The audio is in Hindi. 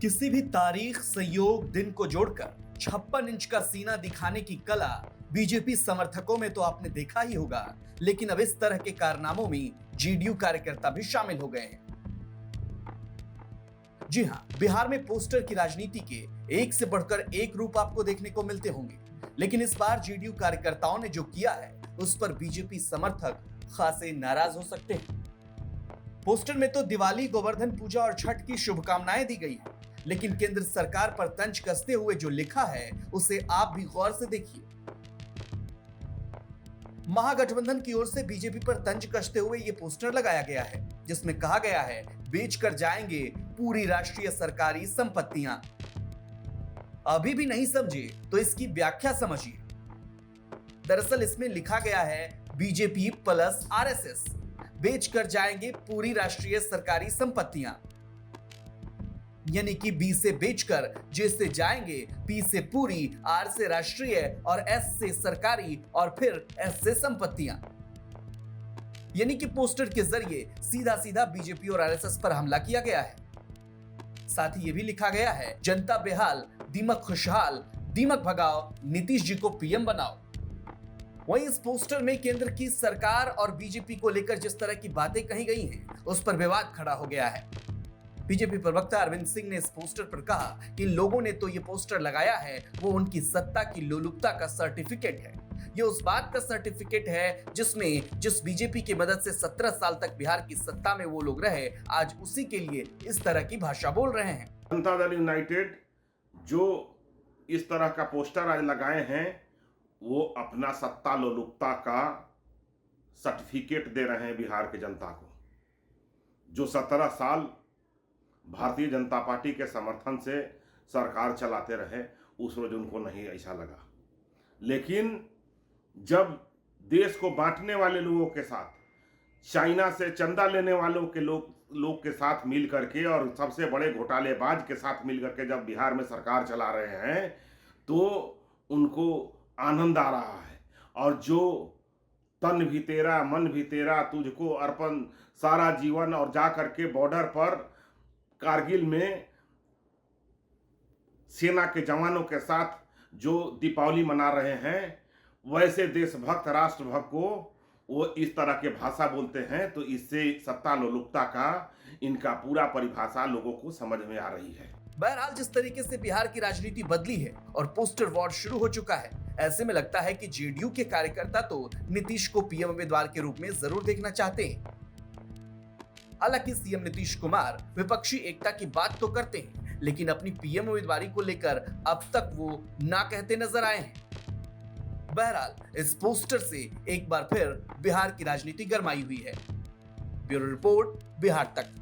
किसी भी तारीख, संयोग, दिन को जोड़कर 56 इंच का सीना दिखाने की कला बीजेपी समर्थकों में तो आपने देखा ही होगा, लेकिन अब इस तरह के कारनामों में जेडीयू कार्यकर्ता भी शामिल हो गए हैं। जी हां, बिहार में पोस्टर की राजनीति के एक से बढ़कर एक रूप आपको देखने को मिलते होंगे, लेकिन इस बार जेडीयू कार्यकर्ताओं ने जो किया है उस पर बीजेपी समर्थक खासे नाराज हो सकते हैं। पोस्टर में तो दिवाली, गोवर्धन पूजा और छठ की शुभकामनाएं दी गई है, लेकिन केंद्र सरकार पर तंज कसते हुए जो लिखा है उसे आप भी गौर से देखिए। महागठबंधन की ओर से बीजेपी पर तंज कसते हुए ये पोस्टर लगाया गया है, जिसमें कहा गया है, बेचकर जाएंगे पूरी राष्ट्रीय सरकारी संपत्तियां। अभी भी नहीं समझे तो इसकी व्याख्या समझिए। दरअसल इसमें लिखा गया है बीजेपी प्लस आरएसएस, बेचकर जाएंगे पूरी राष्ट्रीय सरकारी संपत्तियां। यानी कि बी से बेचकर जे से जाएंगे, पी से पूरी, आर से राष्ट्रीय और एस से सरकारी और फिर एस से संपत्तियां। यानी कि पोस्टर के जरिए सीधा सीधा बीजेपी और आरएसएस पर हमला किया गया है। साथ ही ये भी लिखा गया है, जनता बेहाल, दीमक खुशहाल, दीमक भगाओ, नीतीश जी को पीएम बनाओ। वहीं इस पोस्टर में केंद्र की सरकार और बीजेपी को लेकर जिस तरह की बातें कही गई हैं, उस पर विवाद खड़ा हो गया है। बीजेपी प्रवक्ता अरविंद सिंह ने इस पोस्टर पर कहा कि लोगों ने तो ये पोस्टर लगाया है, वो उनकी सत्ता की लोलुपता का सर्टिफिकेट है। ये उस बात का सर्टिफिकेट है जिस बीजेपी की मदद से 17 साल तक बिहार की सत्ता में वो लोग रहे, आज उसी के लिए इस तरह की भाषा बोल रहे हैं। जनता दल यूनाइटेड जो इस तरह का पोस्टर आज लगाए हैं, वो अपना सत्ता लोलुपता का सर्टिफिकेट दे रहे हैं बिहार की जनता को। जो 17 साल भारतीय जनता पार्टी के समर्थन से सरकार चलाते रहे, उस रोज उनको नहीं ऐसा लगा। लेकिन जब देश को बांटने वाले लोगों के साथ, चाइना से चंदा लेने वालों के लोग के साथ मिल करके और सबसे बड़े घोटालेबाज के साथ मिल करके जब बिहार में सरकार चला रहे हैं, तो उनको आनंद आ रहा है। और जो तन भी तेरा, मन भी तेरा, तुझको अर्पण सारा जीवन, और जा करके बॉर्डर पर कारगिल में सेना के जवानों के साथ जो दीपावली मना रहे हैं, वैसे देशभक्त, राष्ट्रभक्त को वो इस तरह के भाषा बोलते हैं, तो इससे सत्ता लोलुपता का इनका पूरा परिभाषा लोगों को समझ में आ रही है। बहरहाल जिस तरीके से बिहार की राजनीति बदली है और पोस्टर वॉर शुरू हो चुका है, ऐसे में लगता है कि जेडीयू के कार्यकर्ता तो नीतीश को पीएम उम्मीदवार के रूप में जरूर देखना चाहते हैं। हालांकि सीएम नीतीश कुमार विपक्षी एकता की बात तो करते हैं, लेकिन अपनी पीएम उम्मीदवारी को लेकर अब तक वो ना कहते नजर आए हैं। बहरहाल इस पोस्टर से एक बार फिर बिहार की राजनीति गरमाई हुई है। ब्यूरो रिपोर्ट, बिहार तक।